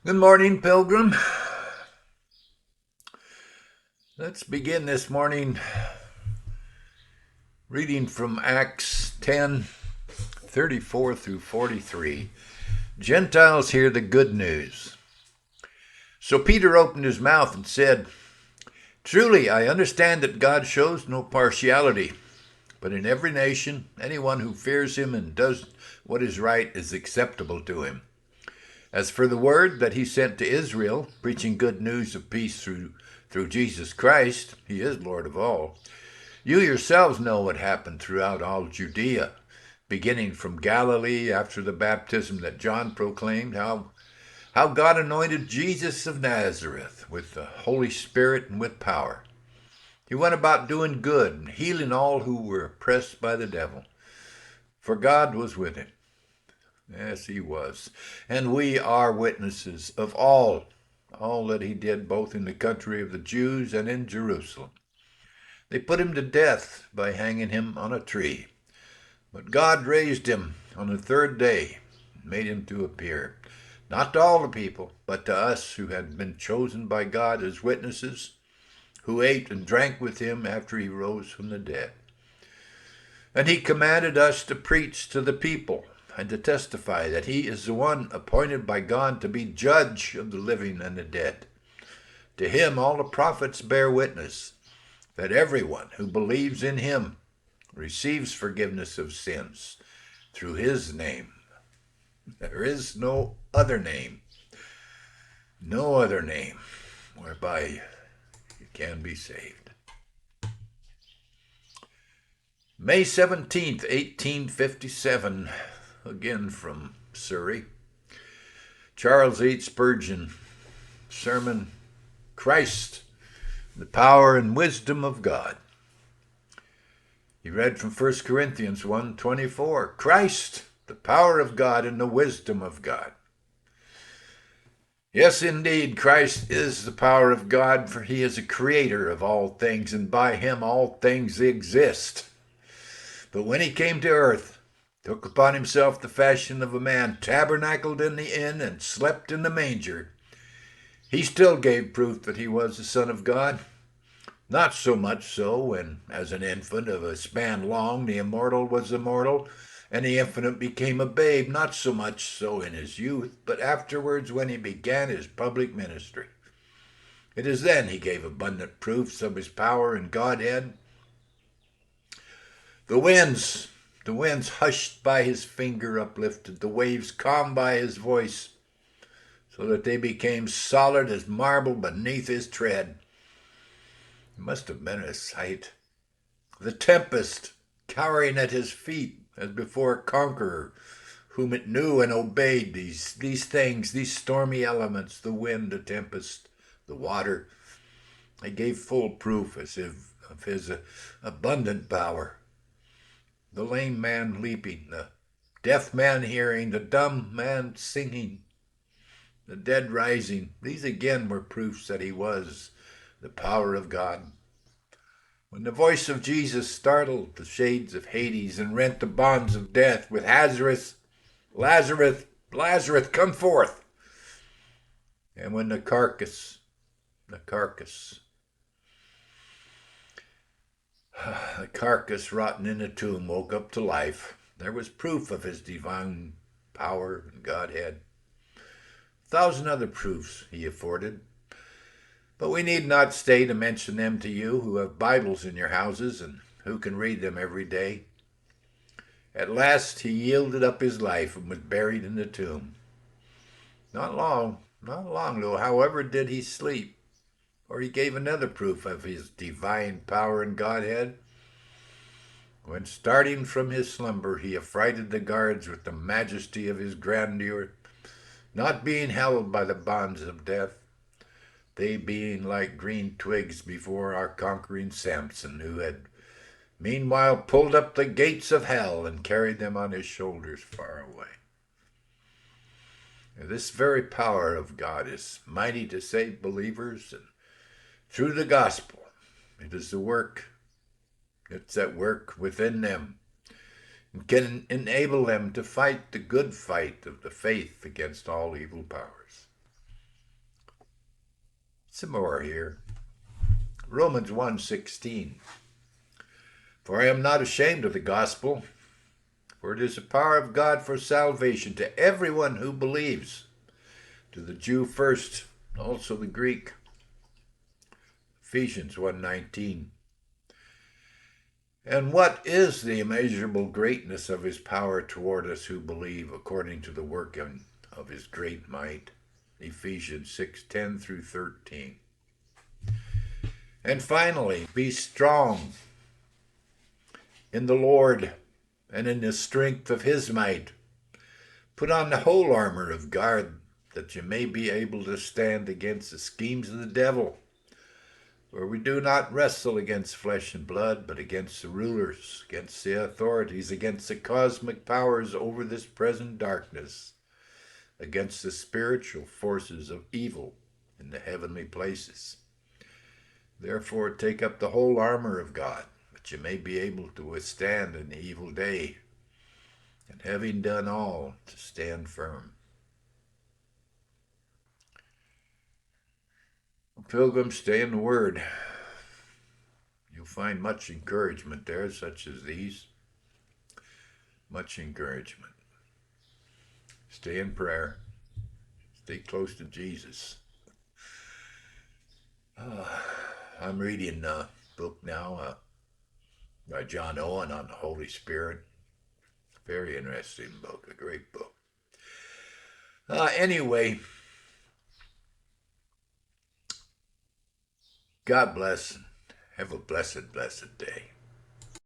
Good morning, Pilgrim. Let's begin this morning reading from Acts 10:34 through 43. Gentiles hear the good news. So Peter opened his mouth and said, "Truly, I understand that God shows no partiality, but in every nation, anyone who fears him and does what is right is acceptable to him. As for the word that he sent to Israel, preaching good news of peace through Jesus Christ, he is Lord of all. You yourselves know what happened throughout all Judea, beginning from Galilee after the baptism that John proclaimed, how God anointed Jesus of Nazareth with the Holy Spirit and with power. He went about doing good and healing all who were oppressed by the devil, for God was with him." Yes, he was. "And we are witnesses of all that he did both in the country of the Jews and in Jerusalem. They put him to death by hanging him on a tree. But God raised him on the third day and made him to appear, not to all the people, but to us who had been chosen by God as witnesses, who ate and drank with him after he rose from the dead. And he commanded us to preach to the people and to testify that he is the one appointed by God to be judge of the living and the dead. To him all the prophets bear witness that everyone who believes in him receives forgiveness of sins through his name. There is no other name whereby you can be saved." May 17th, 1857, again from Surrey. Charles H. Spurgeon, sermon, "Christ, the power and wisdom of God." He read from 1 Corinthians 1:24, "Christ, the power of God and the wisdom of God." Yes, indeed, Christ is the power of God, for he is a creator of all things, and by him all things exist. But when he came to earth, took upon himself the fashion of a man, tabernacled in the inn, and slept in the manger, he still gave proof that he was the Son of God. Not so much so when, as an infant of a span long, the immortal was immortal, and the infinite became a babe. Not so much so in his youth, but afterwards when he began his public ministry. It is then he gave abundant proofs of his power and Godhead. The winds hushed by his finger uplifted, the waves calmed by his voice, so that they became solid as marble beneath his tread. It must have been a sight. The tempest cowering at his feet as before a conqueror whom it knew and obeyed. These things, these stormy elements, the wind, the tempest, the water, they gave full proof as if of his abundant power. The lame man leaping, the deaf man hearing, the dumb man singing, the dead rising. These again were proofs that he was the power of God. When the voice of Jesus startled the shades of Hades and rent the bonds of death with Lazarus, Lazarus, Lazarus, come forth. And when the carcass, rotten in the tomb, woke up to life, there was proof of his divine power and Godhead. 1,000 other proofs he afforded, but we need not stay to mention them to you who have Bibles in your houses and who can read them every day. At last he yielded up his life and was buried in the tomb. Not long though, however, did he sleep, for he gave another proof of his divine power and Godhead. When starting from his slumber, he affrighted the guards with the majesty of his grandeur, not being held by the bonds of death, they being like green twigs before our conquering Samson, who had meanwhile pulled up the gates of hell and carried them on his shoulders far away. This very power of God is mighty to save believers, and through the gospel, it is the work, it's at work within them, and can enable them to fight the good fight of the faith against all evil powers. Some more here. Romans 1:16. For I am not ashamed of the gospel, for it is the power of God for salvation to everyone who believes, to the Jew first, also the Greek. Ephesians 1:19. And what is the immeasurable greatness of his power toward us who believe, according to the working of his great might? Ephesians 6:10 through 13. And finally, be strong in the Lord and in the strength of his might. Put on the whole armor of God, that you may be able to stand against the schemes of the devil. For we do not wrestle against flesh and blood, but against the rulers, against the authorities, against the cosmic powers over this present darkness, against the spiritual forces of evil in the heavenly places. Therefore take up the whole armor of God, that you may be able to withstand in the evil day, and having done all, to stand firm. Pilgrims, stay in the Word. You'll find much encouragement there, such as these. Much encouragement. Stay in prayer. Stay close to Jesus. I'm reading a book now by John Owen on the Holy Spirit. Very interesting book, a great book. Anyway, God bless. Have a blessed, blessed day.